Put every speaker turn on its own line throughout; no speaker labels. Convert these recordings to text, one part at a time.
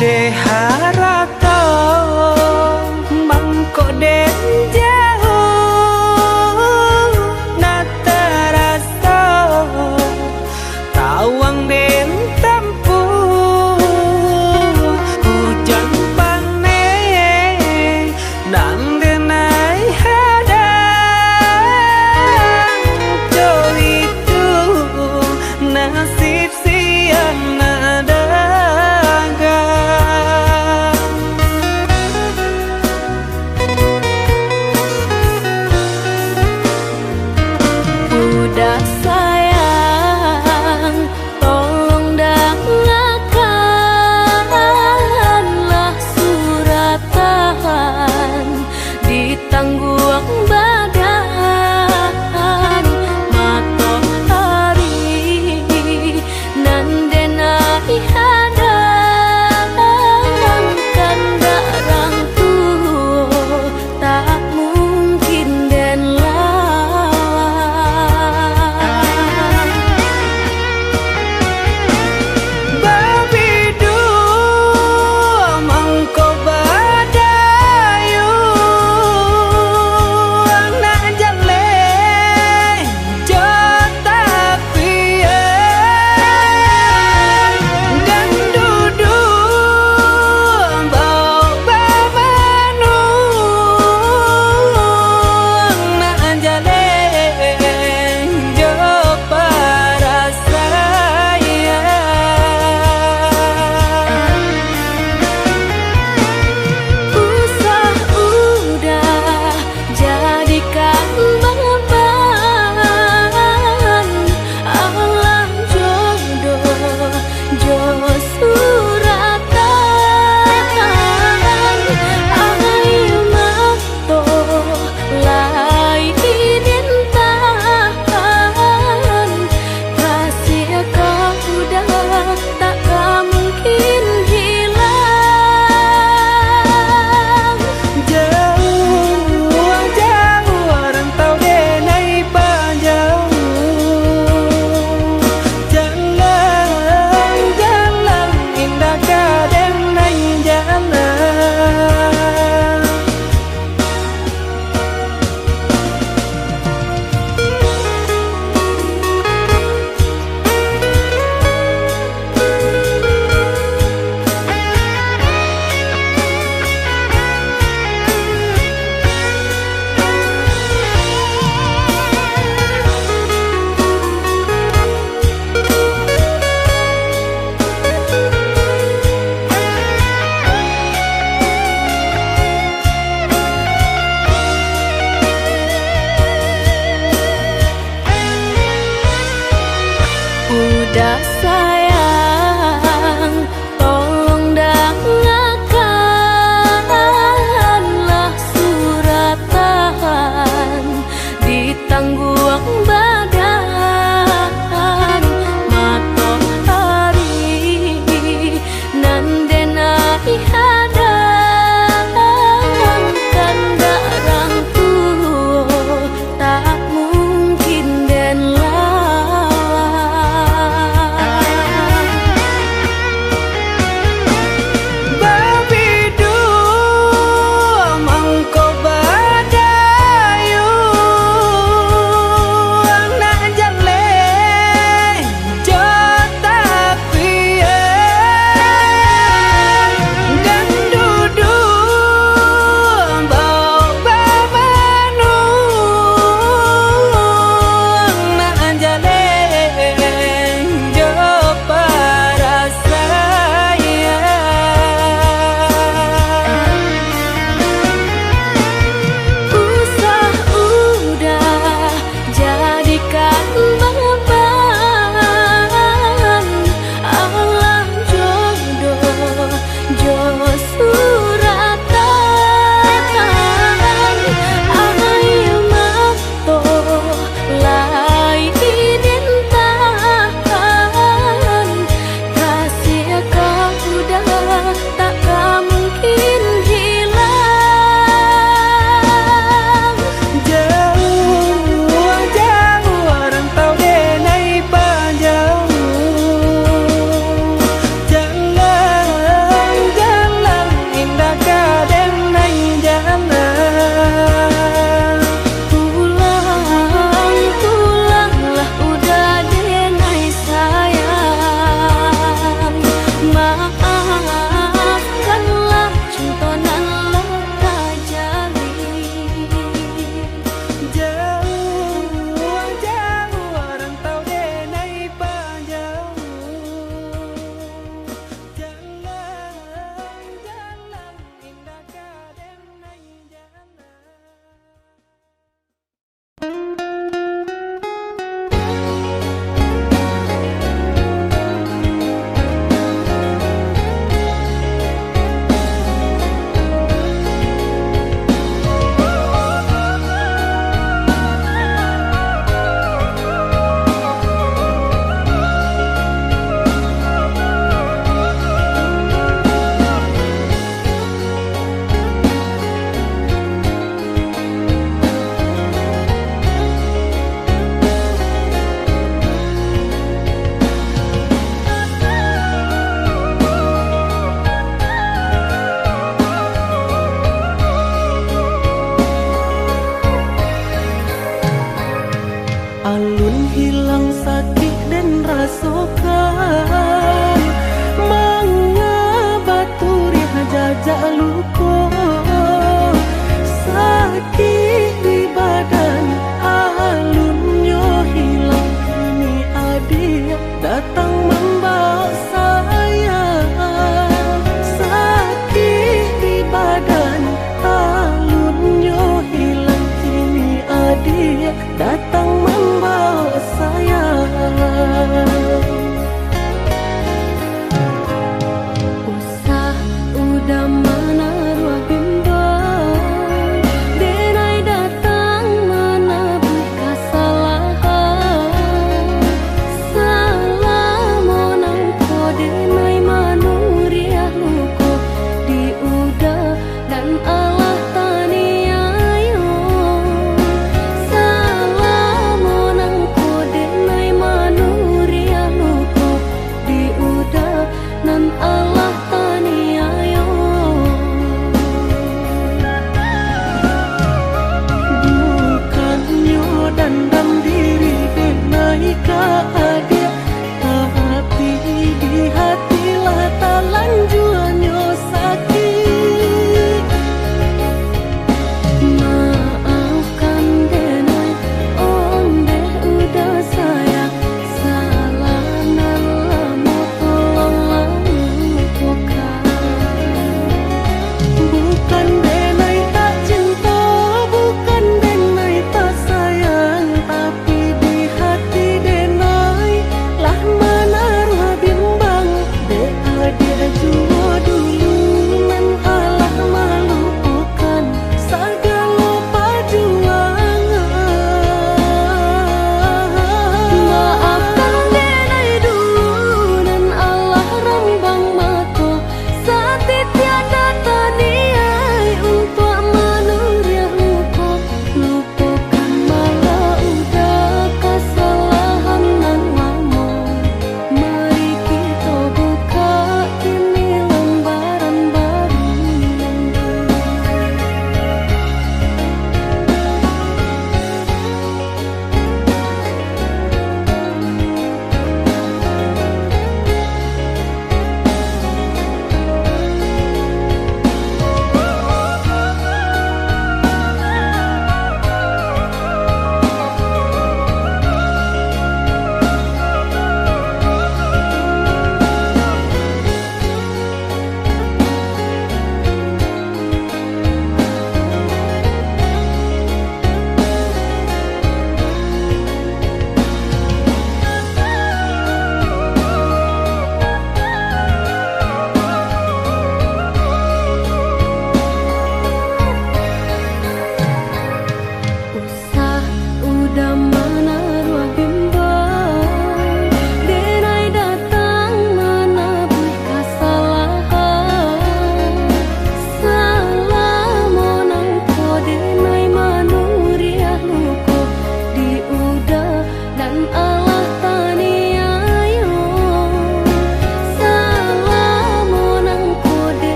De harato mangko den jauh na terasa tawang den tempuh hujan panen nang denai hadang jo itu nasib siang nada
udah sayang, tolong dengarkanlah suratan di tangguang badan matahari nan denai hadang kandarang tuh tak mungkin den udah sayang, tolong dengarkanlah suratan di tangguang badan matahari nan denai hadang kandarang tuh tak mungkin den lawan.
datang membawa saya sakit di badan, alunnya hilang kini adia datang membawa saya.
Usah udah menaruh bimbang, denai datang menebus kesalahan. Salah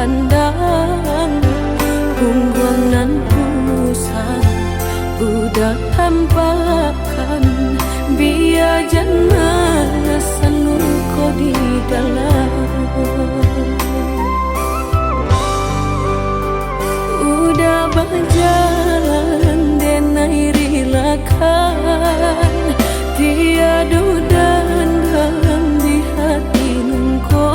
pandang punggung nan pusat udah tampakkan biar jangan selalu kau di dalam udah berjalan denai rilakan tiada dan di hati nungko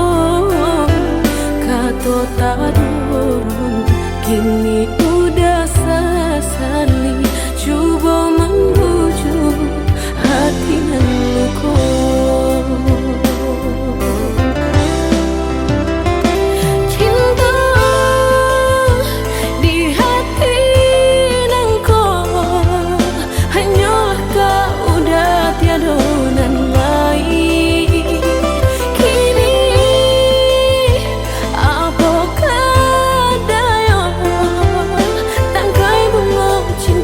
kato tak dorong kini udah sesali coba membujuk hati nan luko cinta di hati nangko hanya kau udah tiada nan lain kini apakah daya tangkai bunga cinta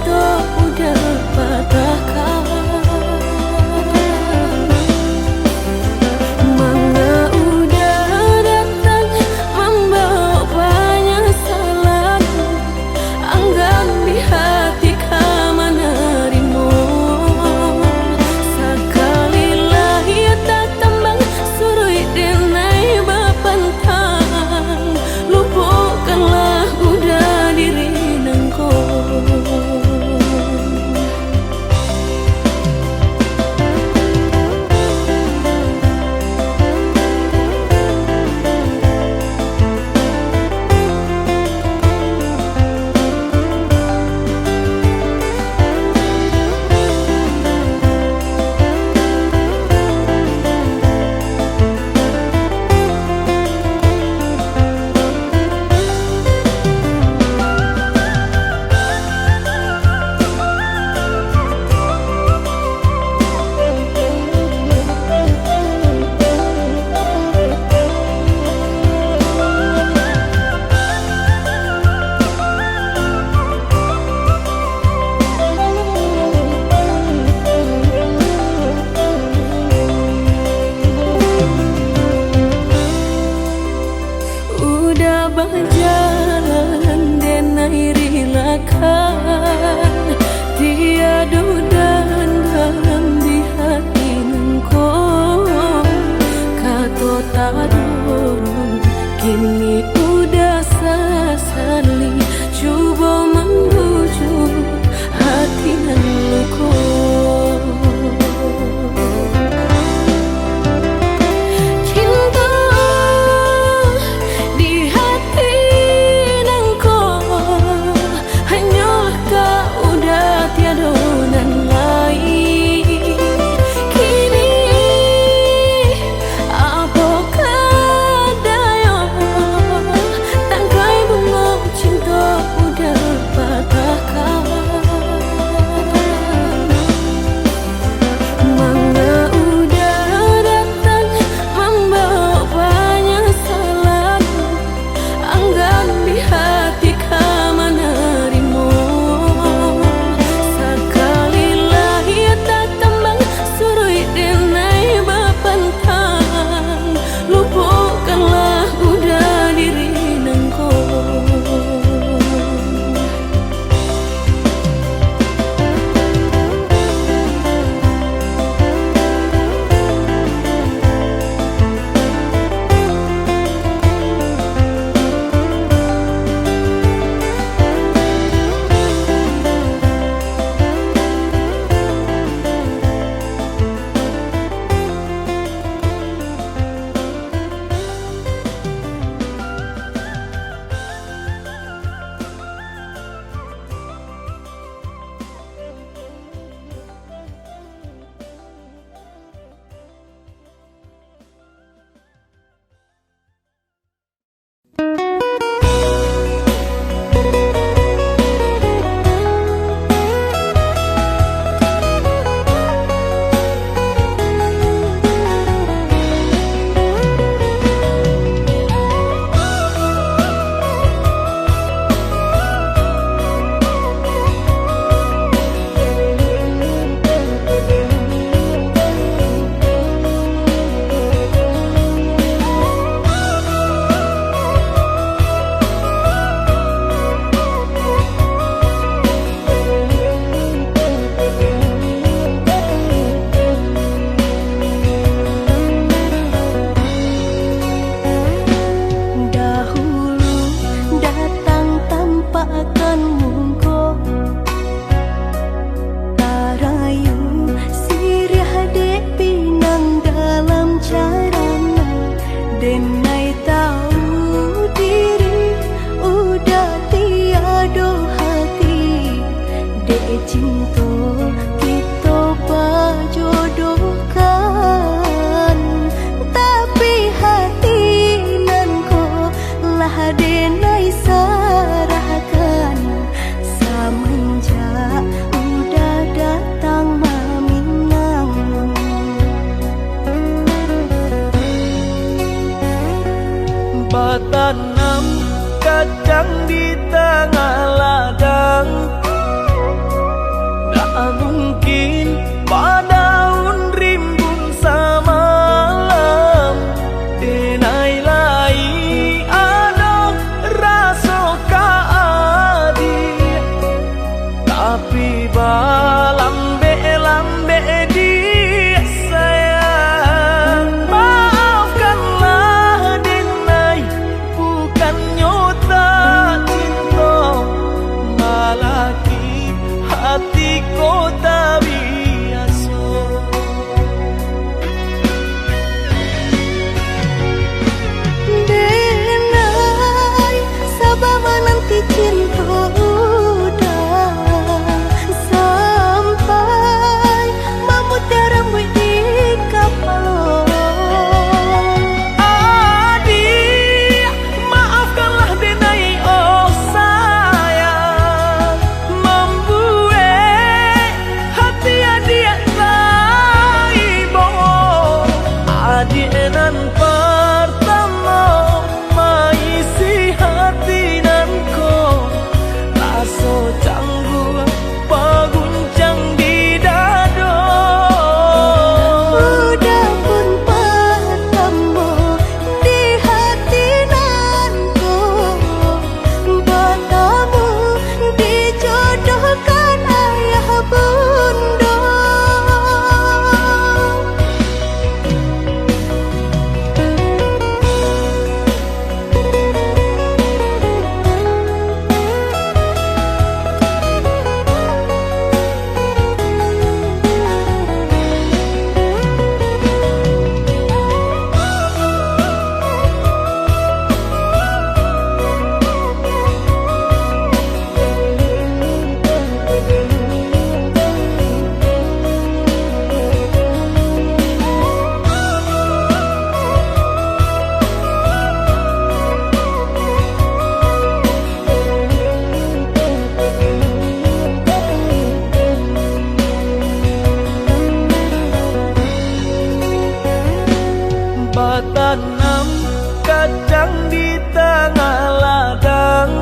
kacang di tengah ladang.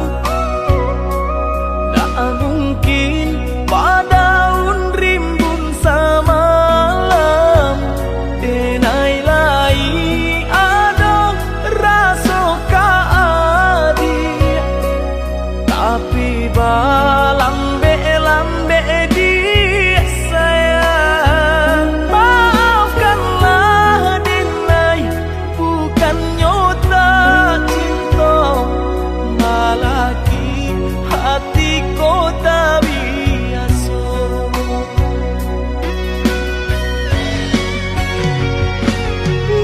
Tak mungkin padaun rimbun samalam. Denai lai ada rasa kaadi, tapi lambe dia sayang. Maafkanlah Denai, bukannya tak cinta, malaki hati ko tak biasa.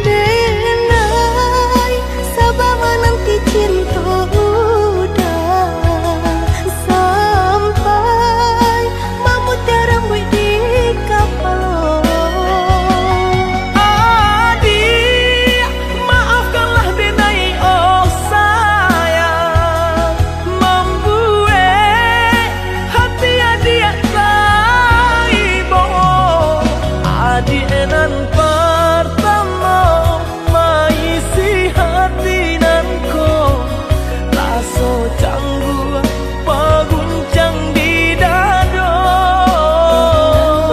Denai, sabar menanti cinta udah sampai memutih rambut di kapal.
Adik, maafkanlah Denai, oh sayang, membuat hati adik taibo. Adik nan pertama maisi hati nanko, rasa canggung paguncang di dada.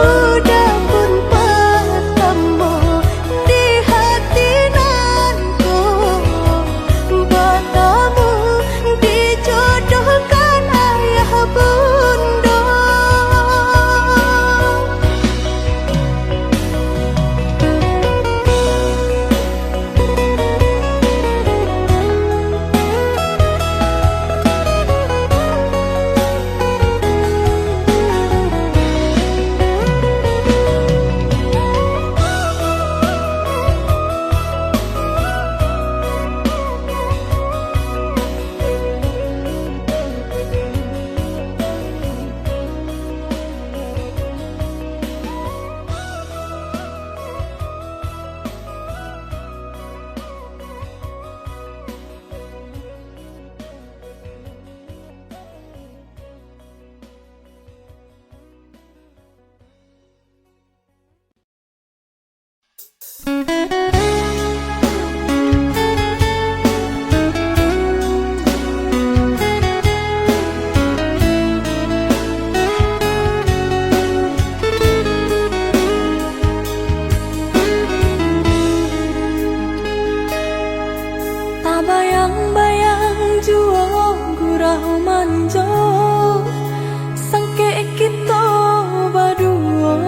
Udah pun pertama di hati nanku, bertemu dijodohkan ayah bunda. Tak bayang-bayang jua gurau manjo, sangke kita berdua.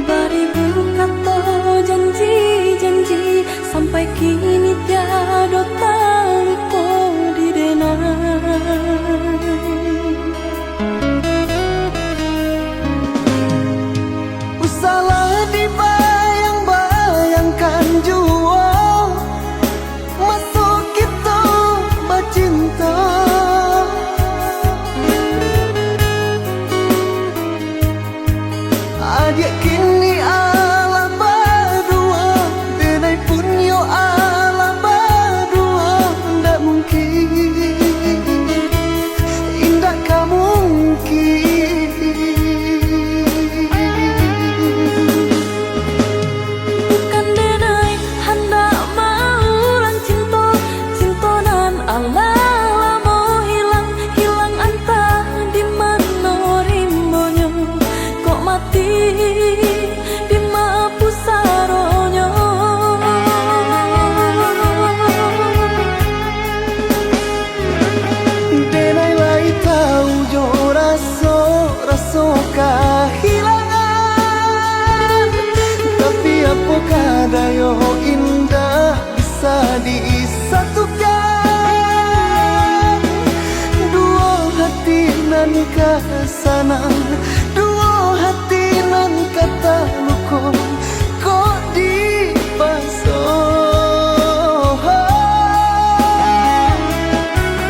Beribu kata janji-janji, sampai kini tiada tanpa didenai.
Salah dibayang-bayangkan jua, masuk kita bercinta. Adik kini ala berdua, Denai punyo ala berdua. Ndak mungkin, indah kamu mungkin.
Bukan Denai hendak maulang cinta, cinta nan Allah mau hilang entah di mana rimbonya. Kok mati di mana pusaronya.
Denai lai tahu jo rasa kehilangan, tapi apakah dayo indah bisa disatukan. Dua hati nan kesana, dua hati nan kata luko, kok dipasang.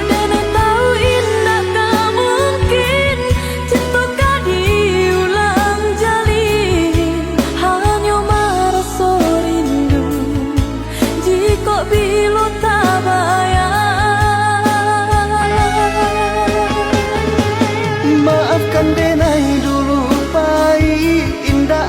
Denai tahu indah tak mungkin, cinta kah diulang jalin. Hanya merasa rindu, jika bila tak bayang.
Maafkan Denai dulu pahit indah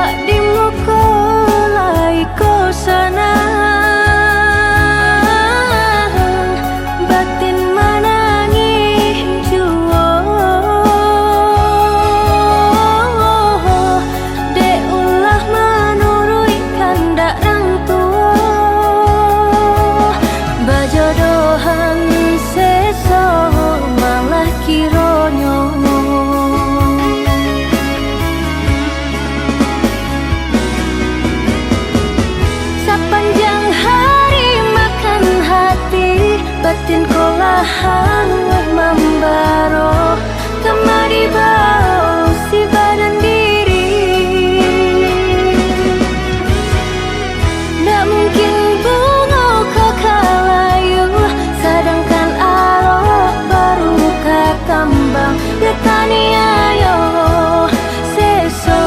Nampak di muka laiku sana, batin menangis jua. Dek ulah menurui kandak orang tua, bajodohan seso malah kironyo. Sepanjang hari makan hati, batin kolahan membaro, kemari bau si badan diri. Tak mungkin bunga kau kalayu, sedangkan arok baru kekambang. Detani ayo seso.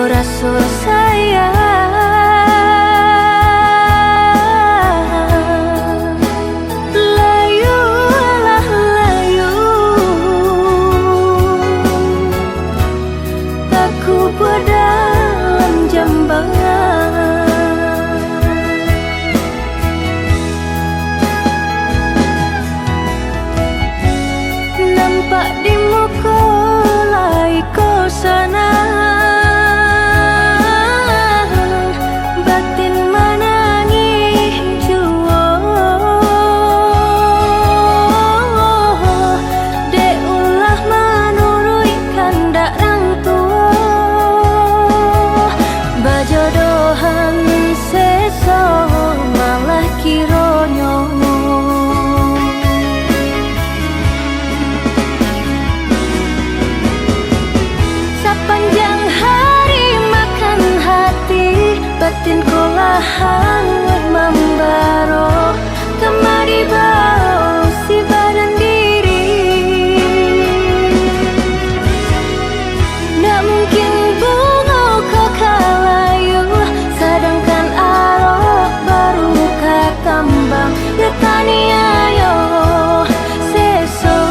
Rasa sayang, layulah layu, aku dalam jambangan. Nampak di muka laiku sana, jodohan seso malah kironyo. Sepanjang hari makan hati, batin kolahan membaro, kemari bau si badan diri. Tak mungkin bunga kau kalayu, sedangkan arok baru kekambang. Detani ayo seso.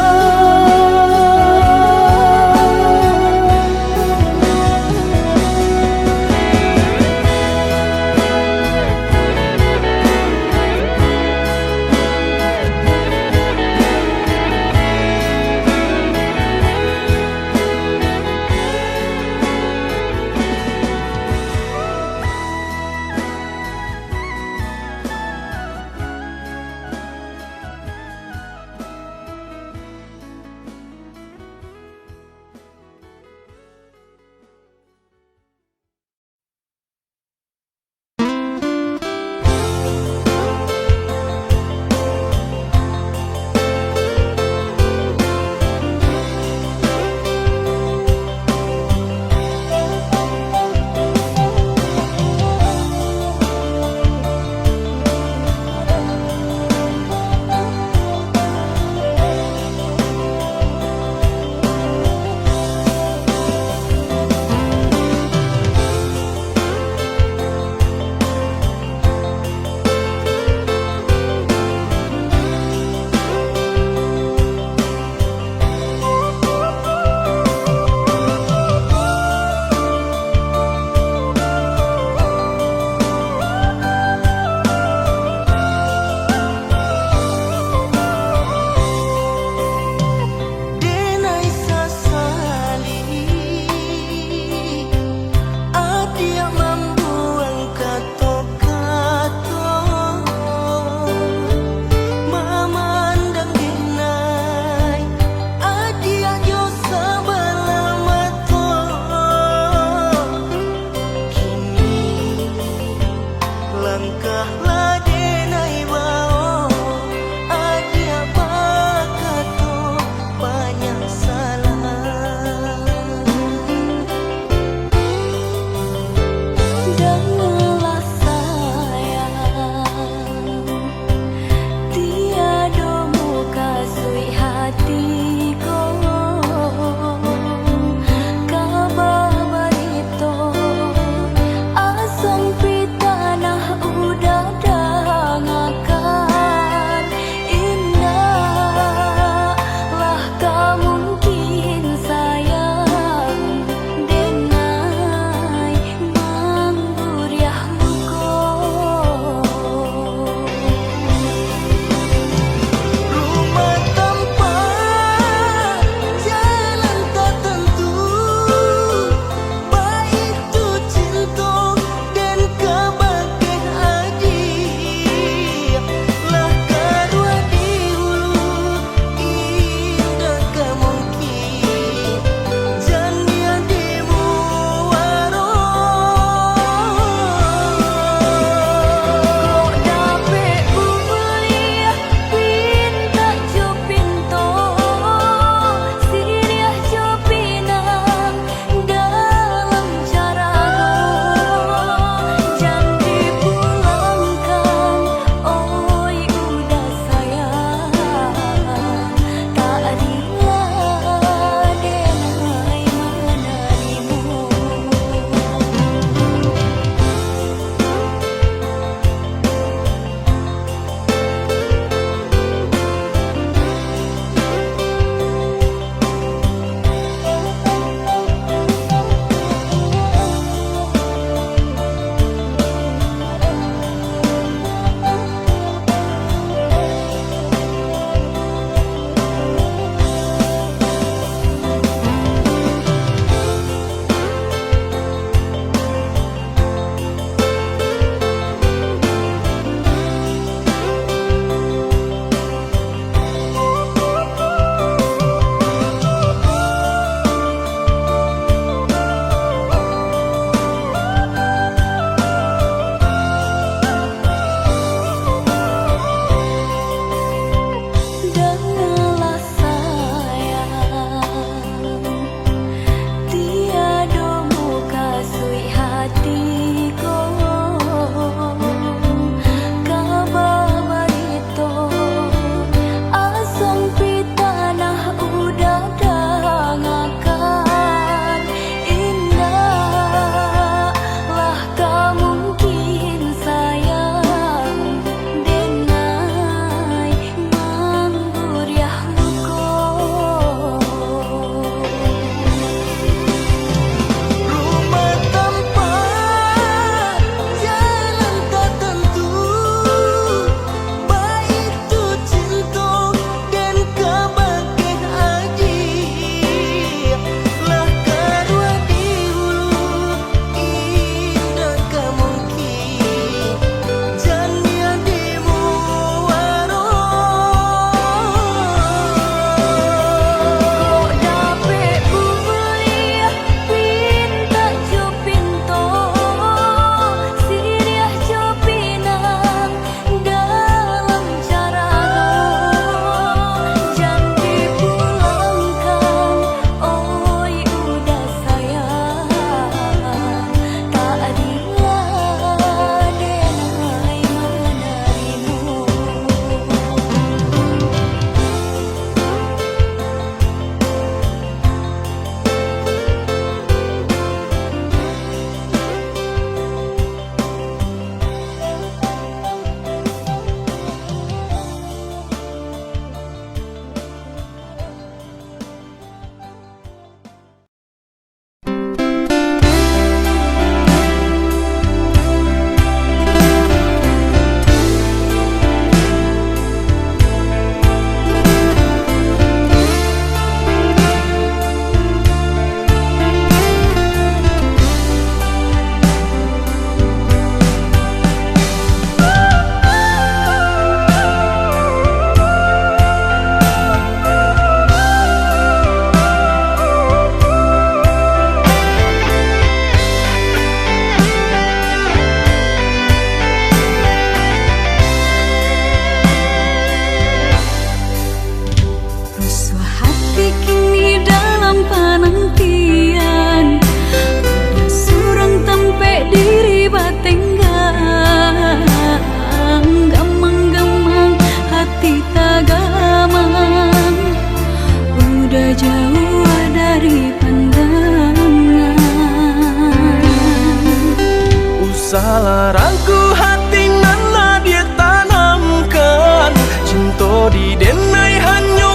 Usah ragu hati nana dia tanamkan, cinta di denai hanya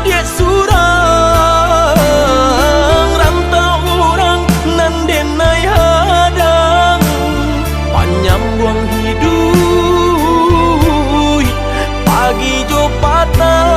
dia surang, rantau orang nan denai hadang, panjang buang hidup pagi jo patah.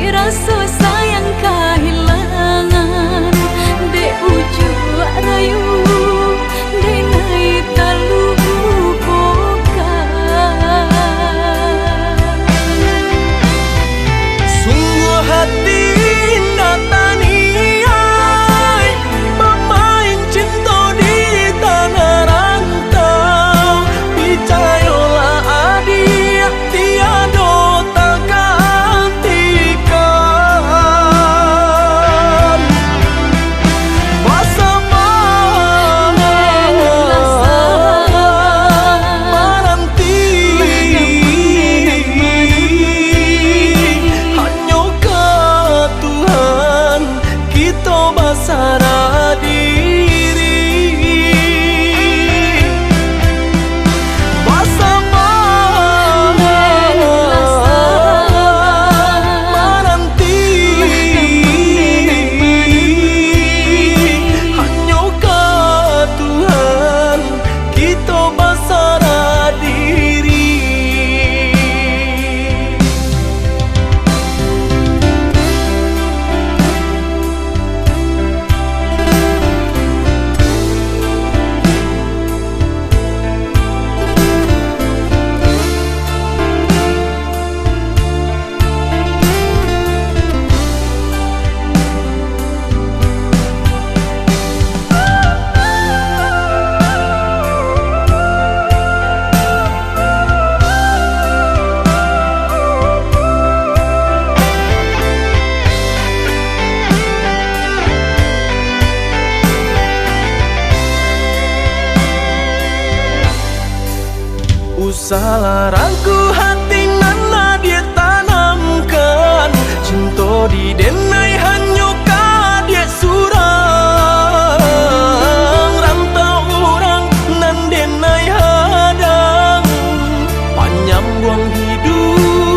Rasa sayang kehilangan de ujung rayu de nai terlupakan.
Sungguh hati nataniai pemain cinta di tanah rantau, percayalah adik tiada Usah ragu hati nana dia tanamkan, cinta di denai hanya dia surang, rantau orang nan denai hadang, panjang buang hidup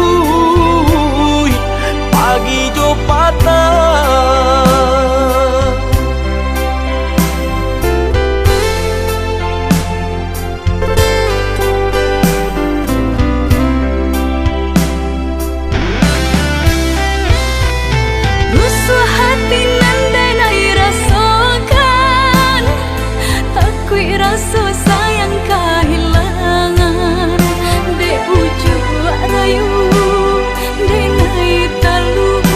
pagi jo patah.
Rasa sayang kehilangan de ujung rayu de nai terlupakan.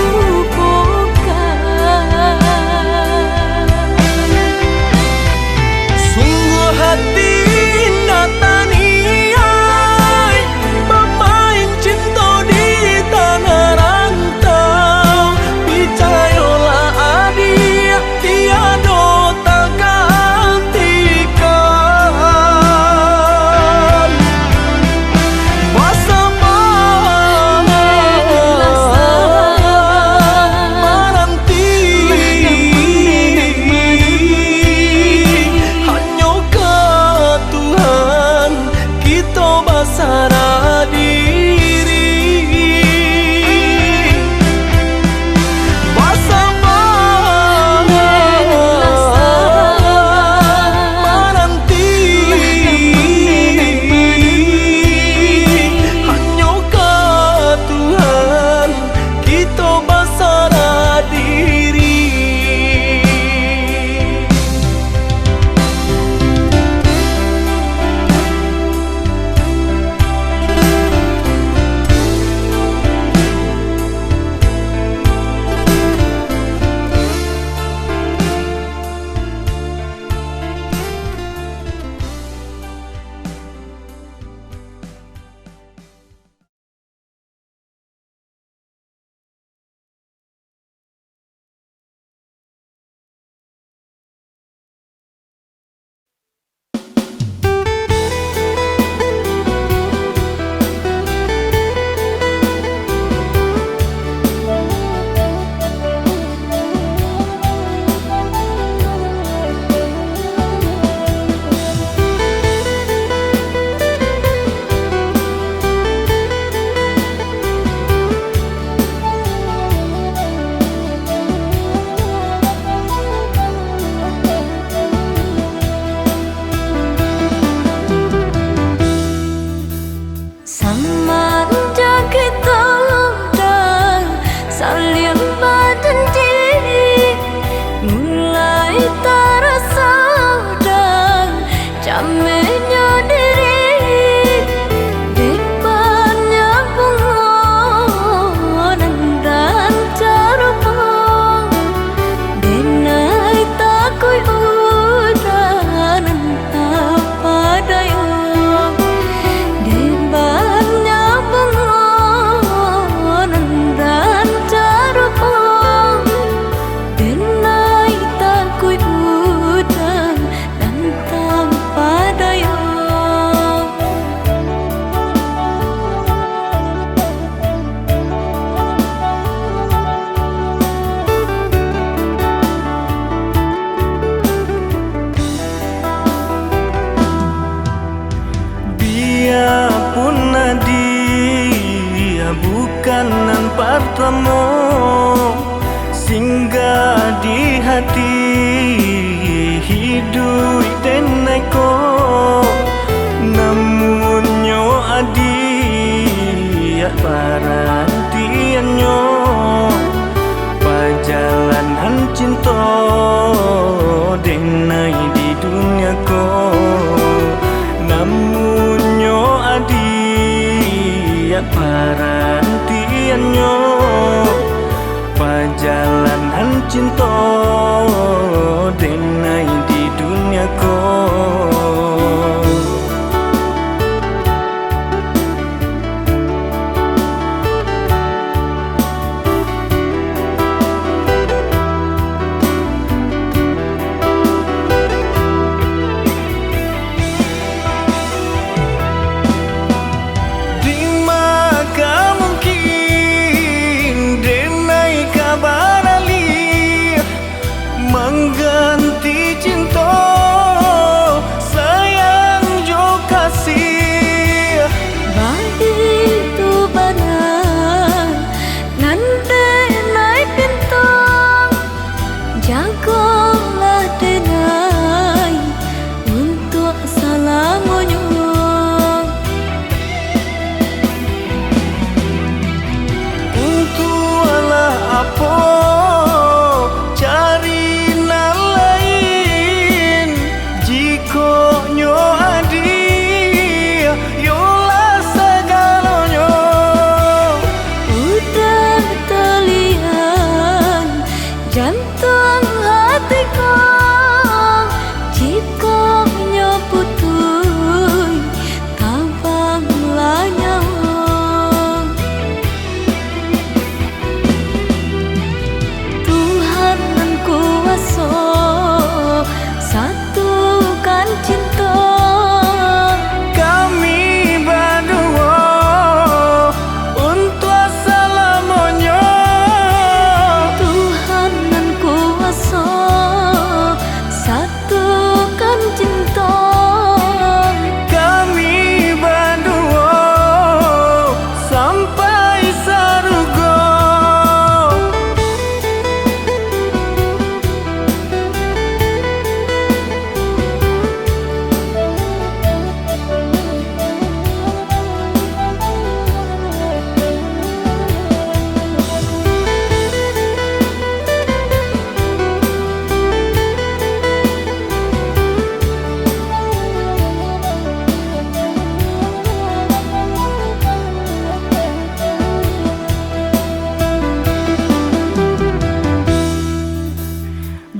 Sungguh hati nataniai pemain cinta di tanah rantau, percayalah adik tiada tergantikan. bukanan pertama singgah di hati hidup dan neko, namun nyo adi parantiannya perjalanan cinta denai di dunia ko, namun nyo adi parantiannya perjalanan cinta denai di dunia ko. Mengganti cinta sayang jo kasih
Begitu benar nanti naik bintang, jagalah denai untuk selamanya.
Untuklah apa
jantung hatiku jika nyeputuy tabanglah nyawa. Tuhan nan kuasa satukan cinta
kami berdua untuk selamanya.
Satukan cinta
kami berdua sampai surga.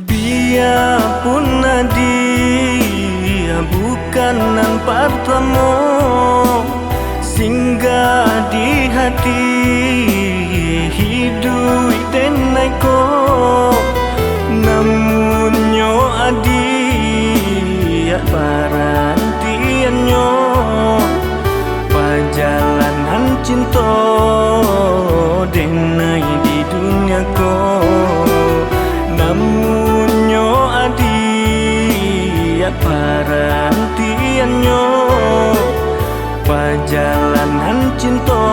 Biarpun dia bukanan pertama singgah di hati hidup dan neko, namun nyo adi parantiannya perjalanan cinta denai di dunia ko, namun nyo adi parantiannya perjalanan cinta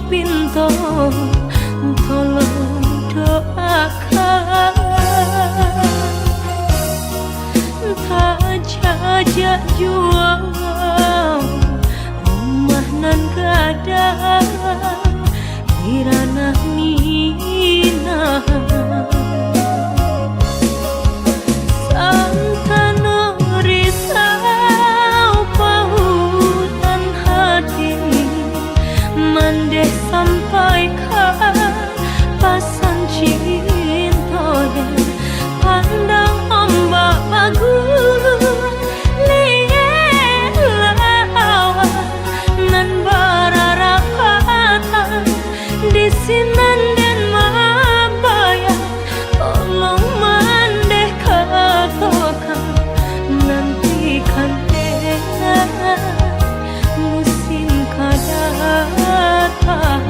pinto tolong doakan tak jajak jual rumah nan kada di ranah Minang. Santana risau pautan hati mandeh sampaikan pasan cinta pandang ombak bagus liat lawan nan bararapatan di sinan dan mabaya tolong mandeh katakan nantikan musim kada datang.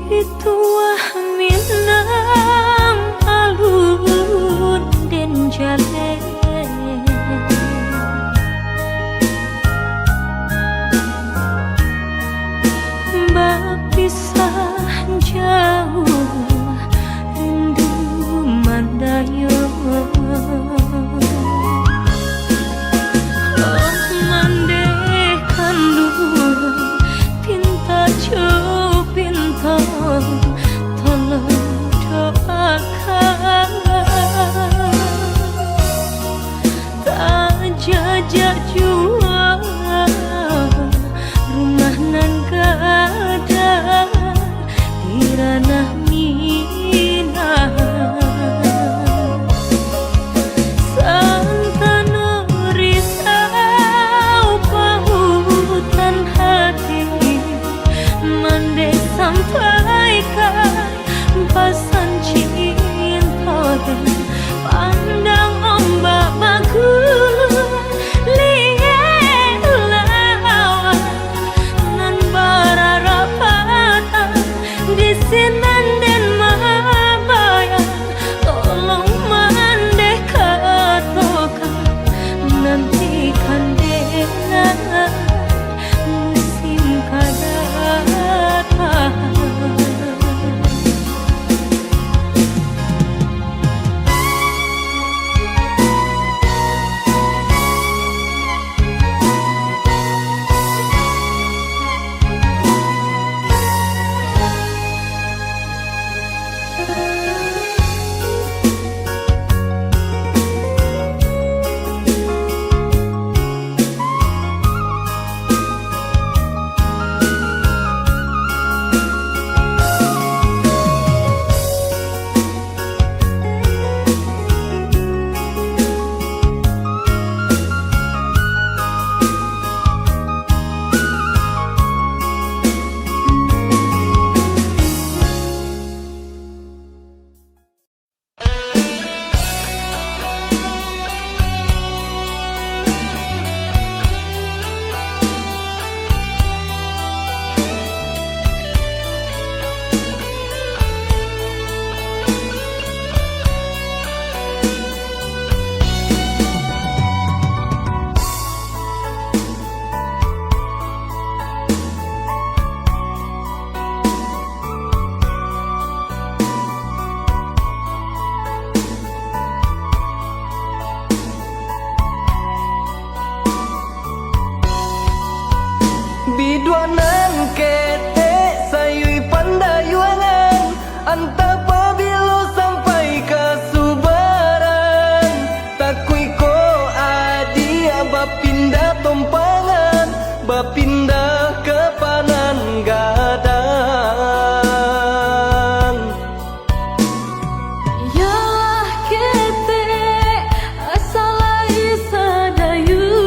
Pituah Minang alun den jale bapisah jauh rindu mandayo mandekan dulu pinta pinta tolong doakan tak jajak jual rumah nan kada di ranah Minang. Santana risau pautan hati mandeh sampaikan pasan cinta pandang ombak bagus liat lawan nan bararapatan di sinan dan mabaya tolong mandeh katakan nantikan musim kada datang.
Biduanan kete sayui pandayuangan anta pabilo sampai ke subaran takui ko adi abah pindah tompangan Bapindah ke Panan Gadang.
Yalah kete asalai sadayun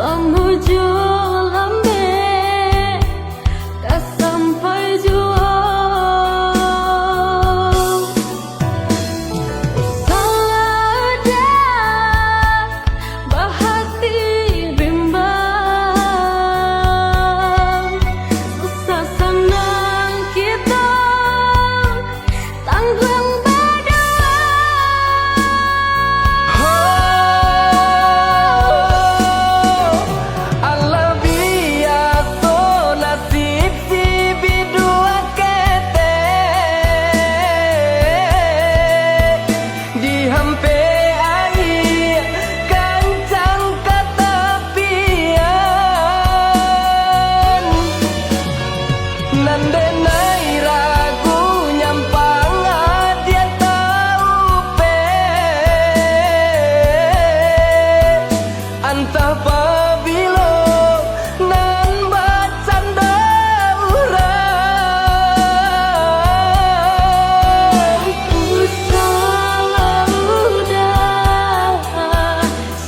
lamuju lambe kasampai jua salada bahati bimbang susah senang kita tanggung berdua.
Allah biaso nasib si bidua kete di hampe air kancang ketepian nandenai ragu nyampang dia tahu pe antah pabilo nan bacanda urang.
Usaha udah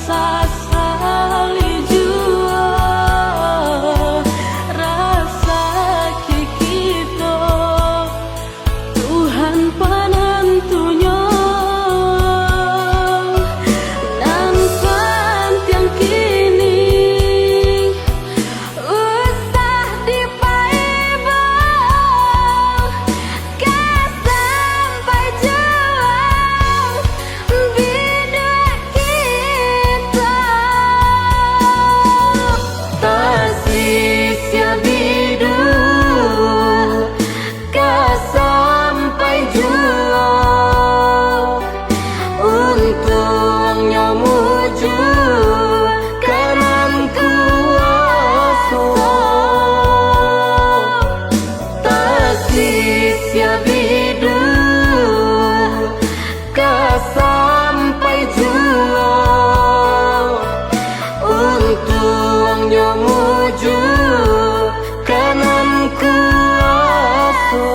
sasali jua rasa kikito Tuhan panantunya nan pantiang kini usah dipaibang kasampai juang bidak kita tasisya bidu kasampai juang untungnya muju kanan kuasa tasisya bidu kasampai juang untungnya muju kanan kuasa.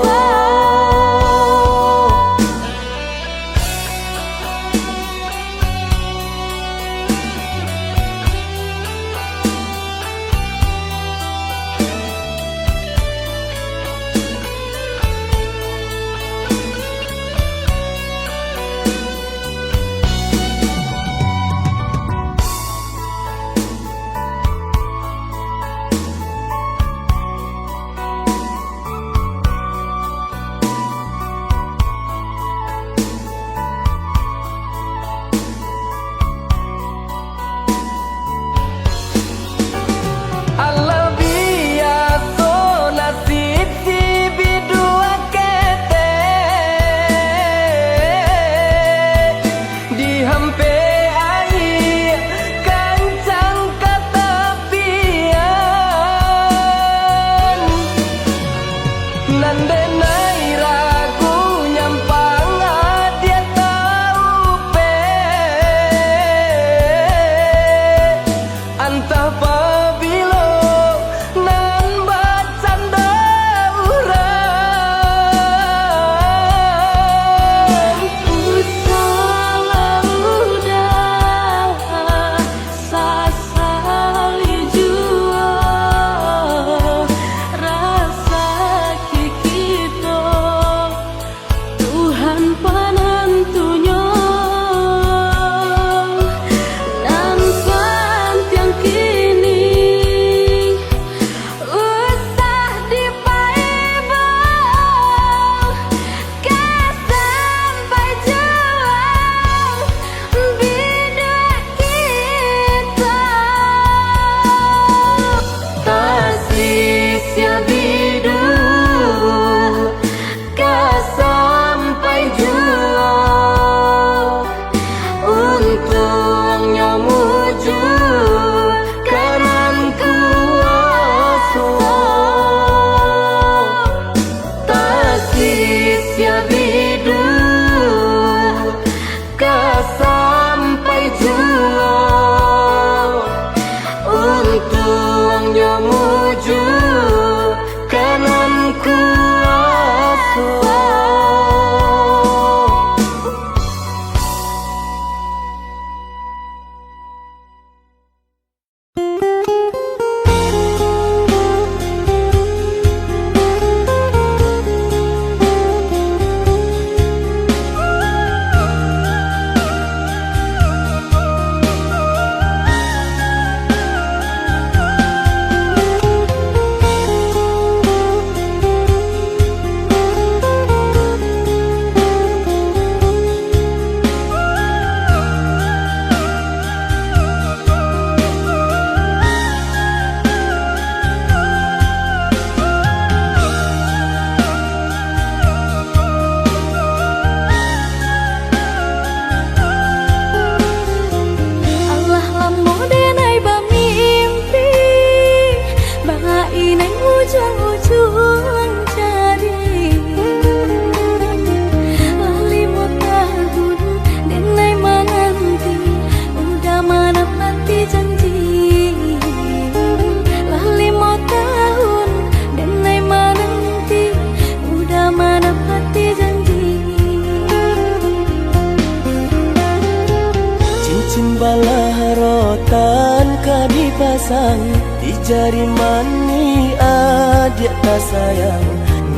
Cimbalah rotan ka dipasang di jari mani adik tak sayang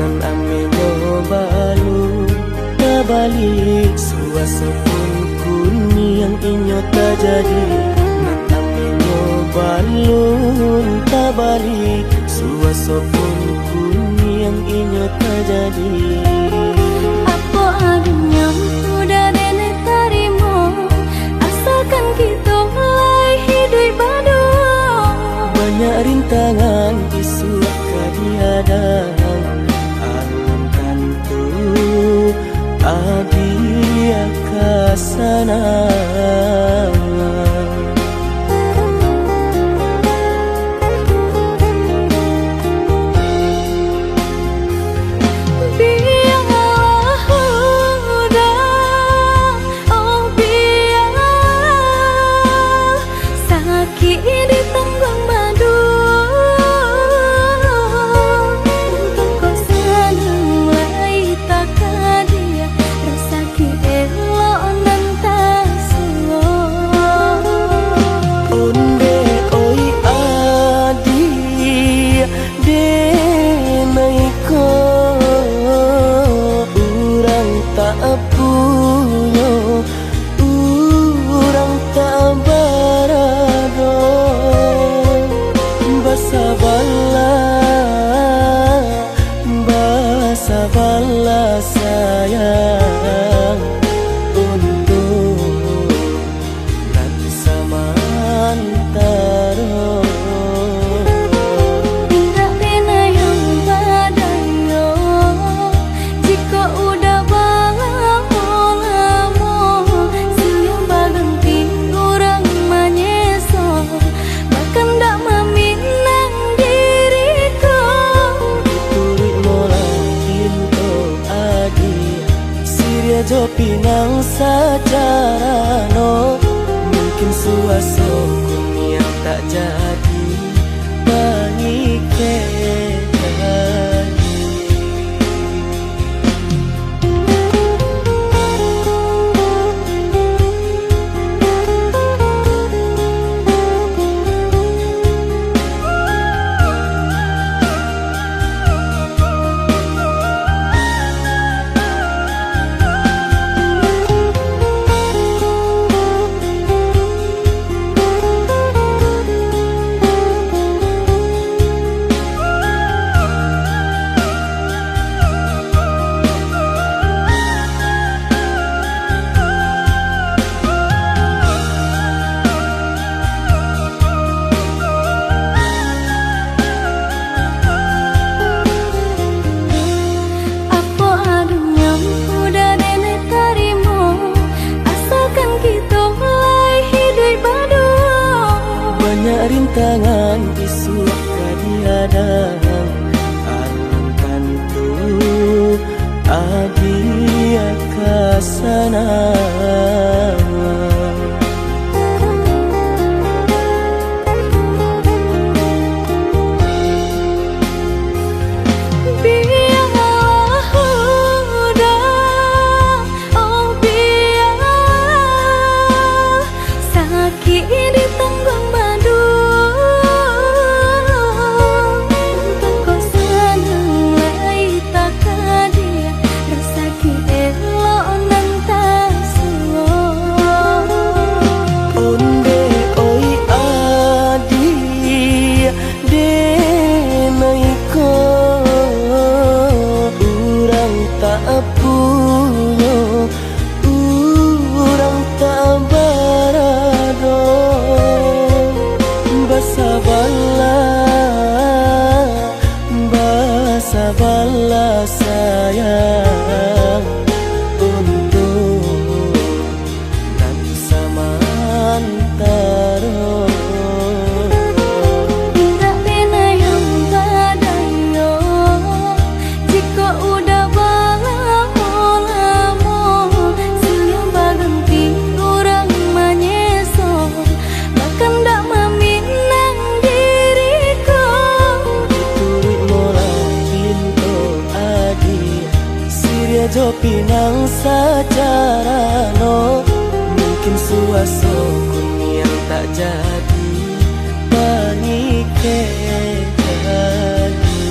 nan amenyo balu tabalik suasa pun kuni yang inyo tak jadi nan amenyo balu tabalik suasa pun kuni yang inyo tak jadi.
Apa adanya udah nenek tarimo asalkan kita mulai hidup baru.
Banyak rintangan isu kadiadang alam tentu adia kasana. Sabarlah sayang untuk nanti samantara.
Tidak pena yang badayo jika udah lamo siang baganti orang menyeso bahkan tak meminang diriku.
Turik mola jo pinang secara no mungkin suaso kuni yang tak jadi bagi rintangan isu kadiadang alam tentu adia kasana. Sabarlah sayang untuk nanti samantara.
Tidak pena yang badayo jika udah lamo siang baganti orang menyeso bahkan tak meminang diriku.
Turik mola jo pinang secara no mungkin suaso tak jadi mengikat lagi.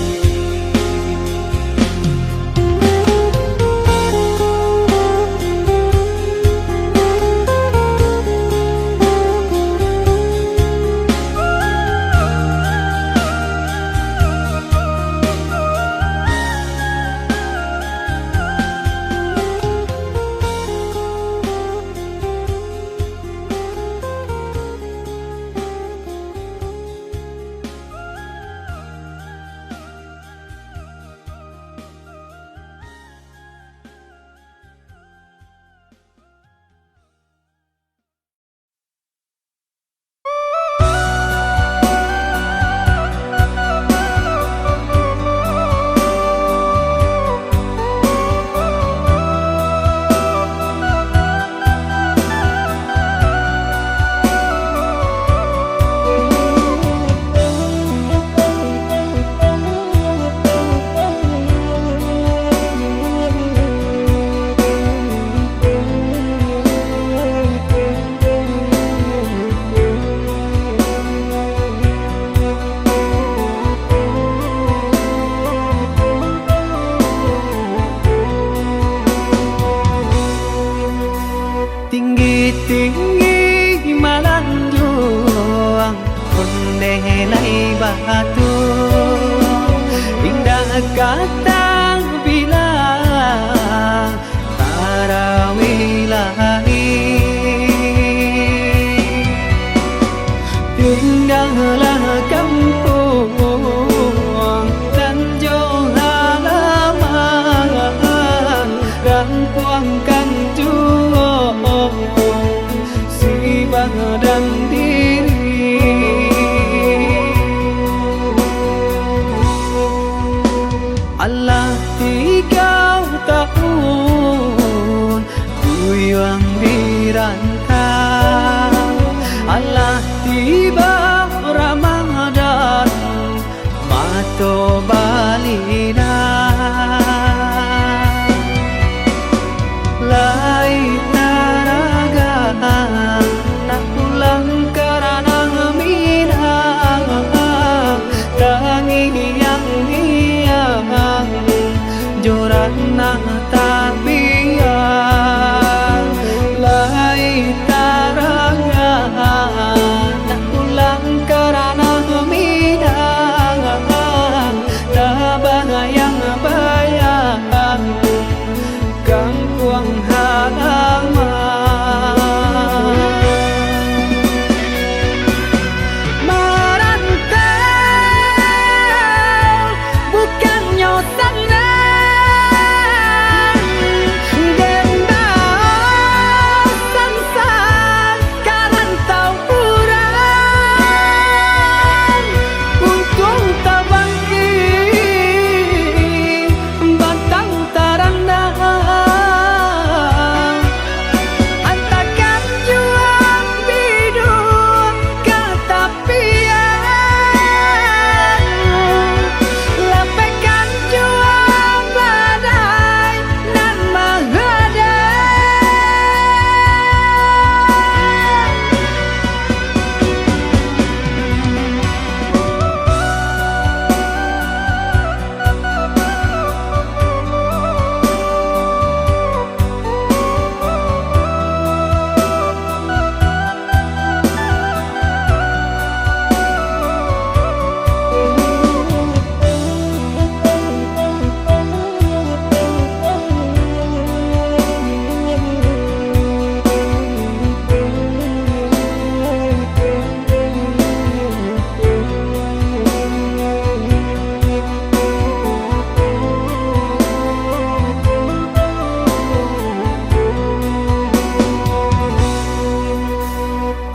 Tinggi-tinggi melanjung Kundelai batu Indah kata bilang Tarawilahi Tinggallah kampung Tanjung halaman Rampuangkan dan diri Allah 3 tahun Kuyang dirantau Allah tiba Ramadan Mato balina Lai taraga nak pulang karena minang tangi yang joran tabian lai taranga nak pulang karena minang tabah yang bayang kampung halaman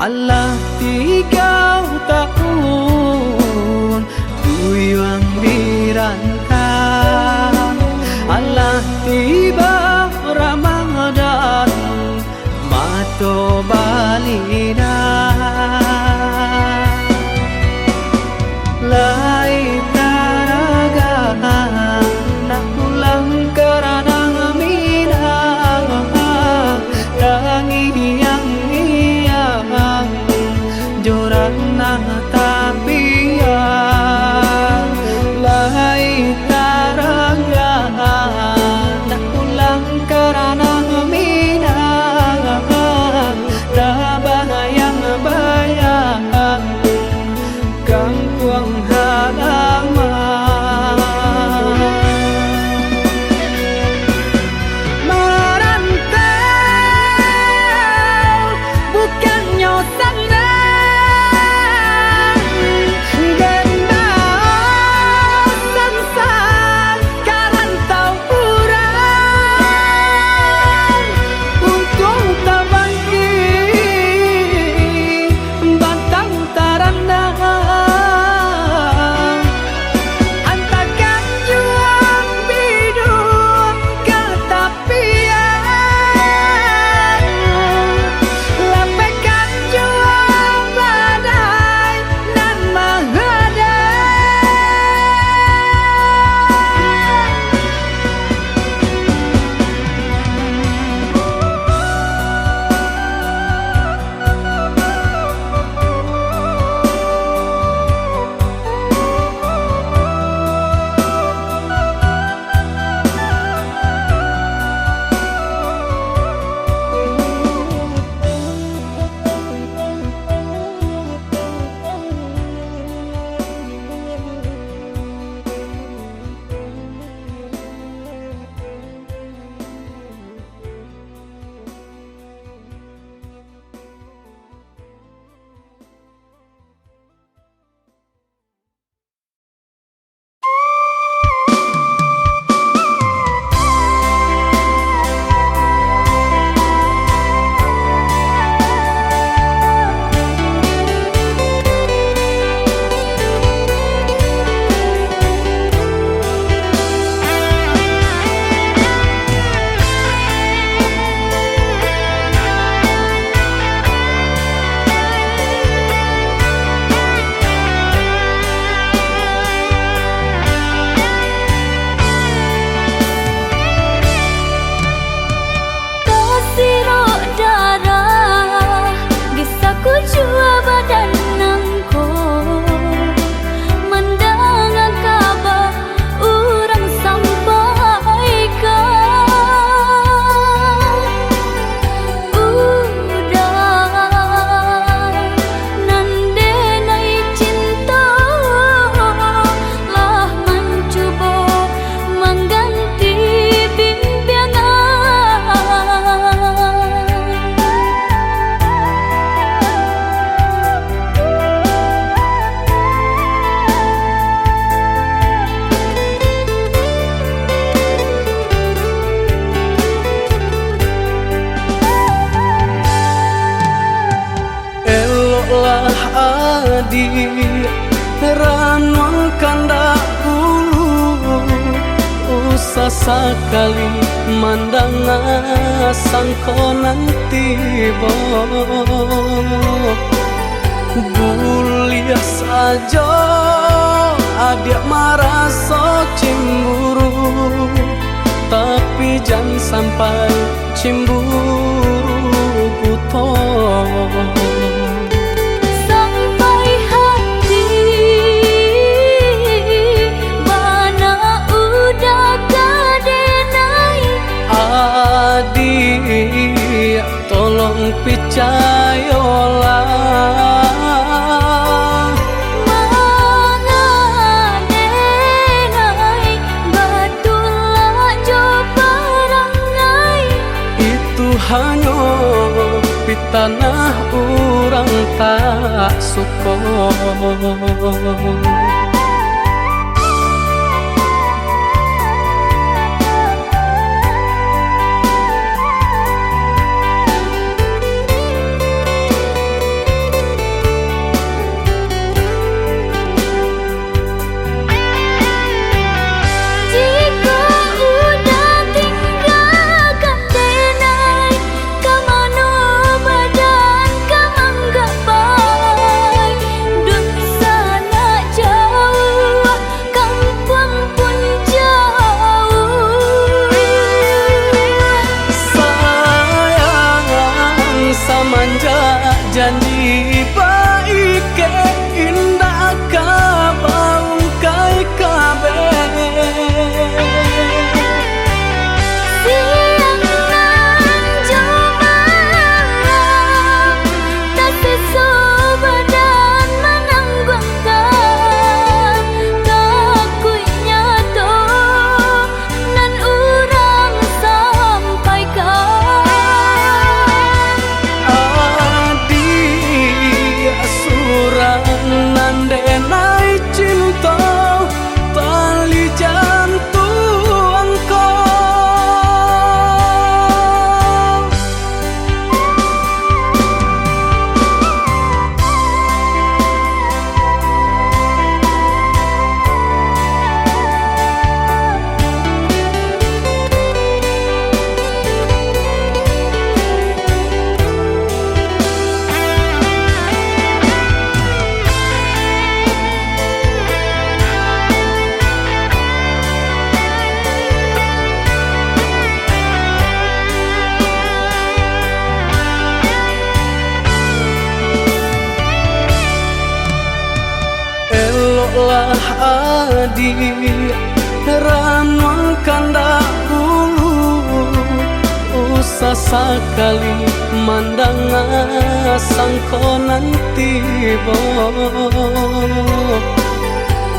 Allah 3 tahun Kuyang dirantau Allah tiba Ramadan Mato balina Lai taraga nak pulang karena minang tangi yang adi ranwang kandak hulu usah sekali mandang sangko nanti buliah saja adik merasa cemburu, tapi jangan sampai cemburu buto.
Sampai hati mana udah kadenai.
Adik tolong percayalah, hanya di tanah orang tak suka. Janji baik ke indah kabaung kai kabe
siang nan jumalang tak sesobadan menanggungkan takunya to nan urang sampaikan.
Nandenai cinta tali jantuangku, eloklah adik ranwang kandak hulu usah sekali mandang sangko nanti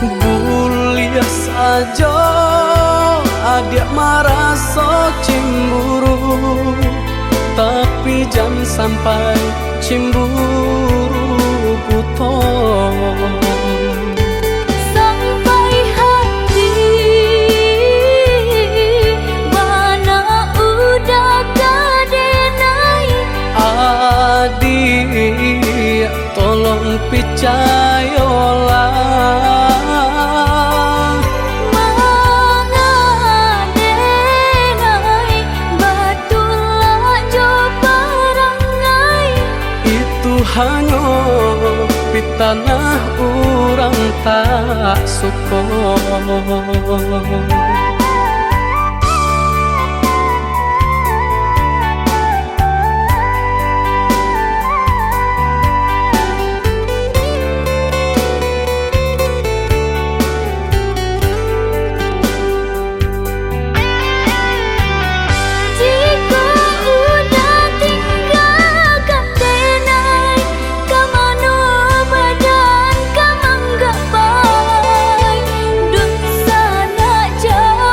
buliah saja adik merasa cemburu, tapi jangan sampai cemburu buto.
Sampai hati mana udah kadenai.
Adik tolong percayalah,
mengadenai batulah jo perangai.
itu hanya di tanah orang tak suka.
Jauh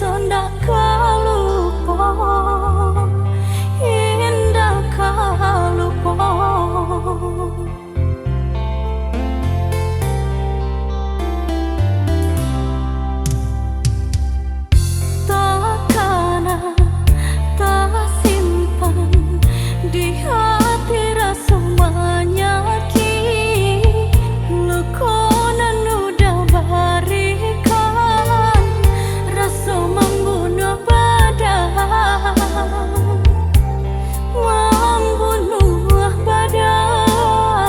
sondak kalupo, indah kalupo. Di hati rasa menyakit, lekonan udah barikan, rasa membunuh badan, membunuh badan.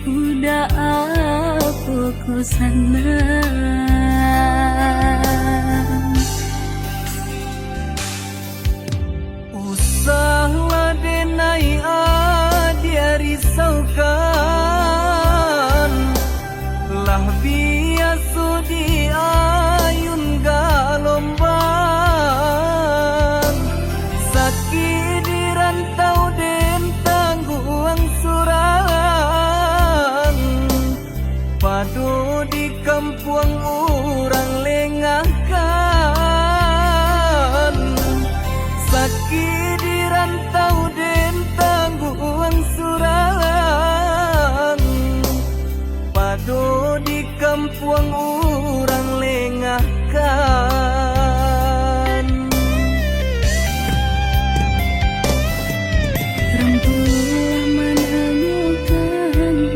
udah apa ku sana.
Usahlah denai dia risaukan, lah biasa di ayun galomban. Sakit di rantau den tangguang surang, padu di kampung orang lengahkan. Sakit di rantau den tangguang surang, padu di kampung orang lengahkan.
Rembulan menanyakan,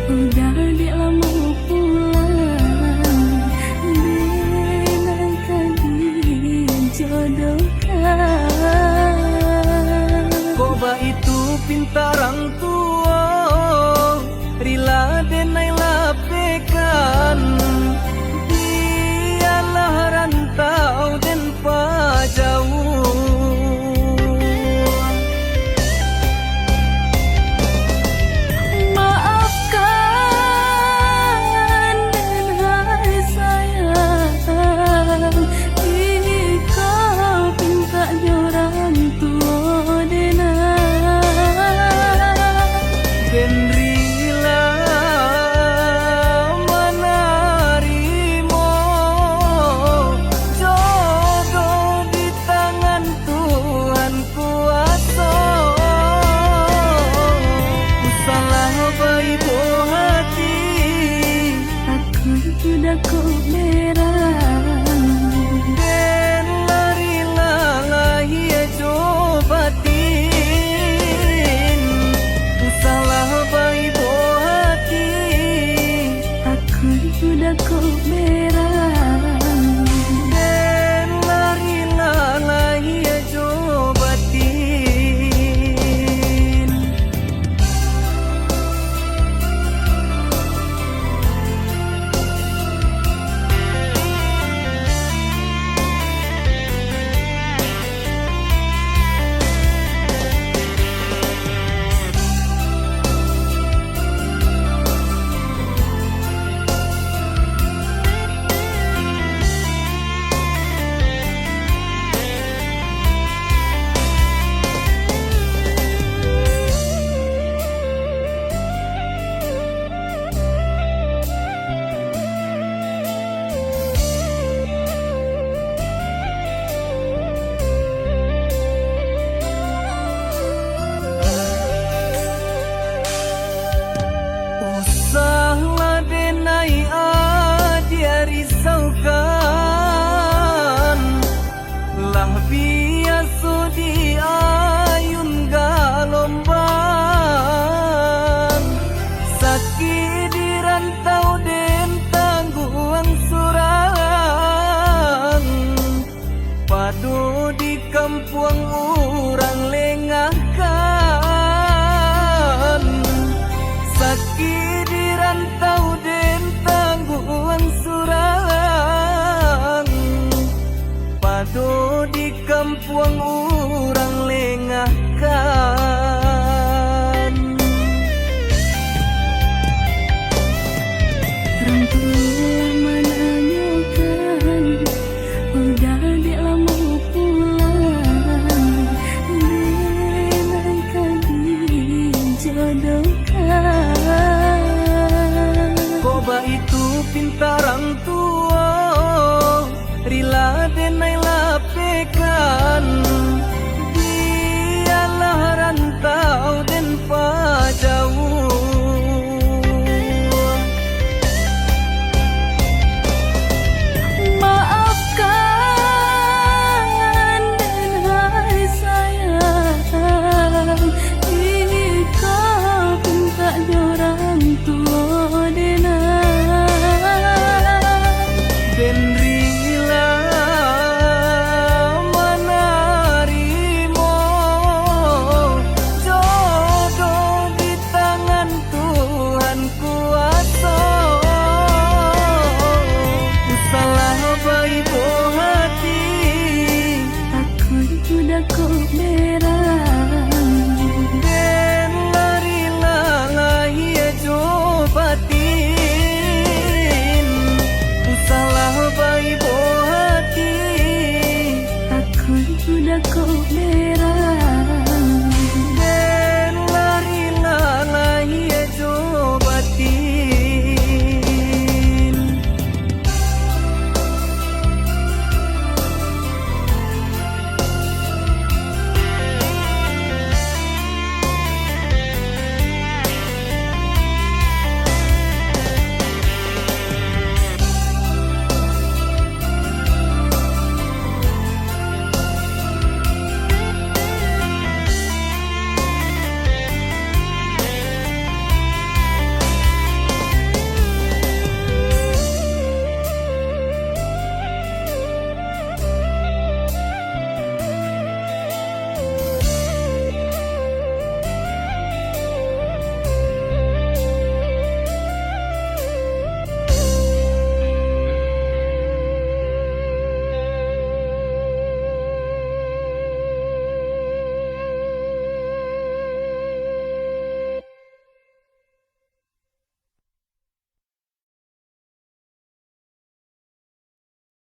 udah di lama pulang, denaikan dijodohkan.
Koba itu pintarang tua, rila denai lapekan. Dialah rantau den pajauh.
Maafkan dan hai sayang, ikau pinta jorang tua denai.
Den rila menarimo jodoh di tangan Tuhan kuasa. Ku salah baik hati,
Aku sudah ku merah,
den lari lahia jobatin. Ku salah baik hati,
aku sudah ku merah.
den lari lahia jobatin. Usahlah denai dia risaukan, lah biasa di ayun galomban. Sakit di rantau den tangguang surang, padu di kampung orang lengahkan. Sakit di rantau den tangguang surang, padu di kampung orang lengahkan.
Rembulan menanyakan, udah di lama pulang, merah.
Den lari lalai jo batin, ku salah baik hati.
Aku udah kok merah.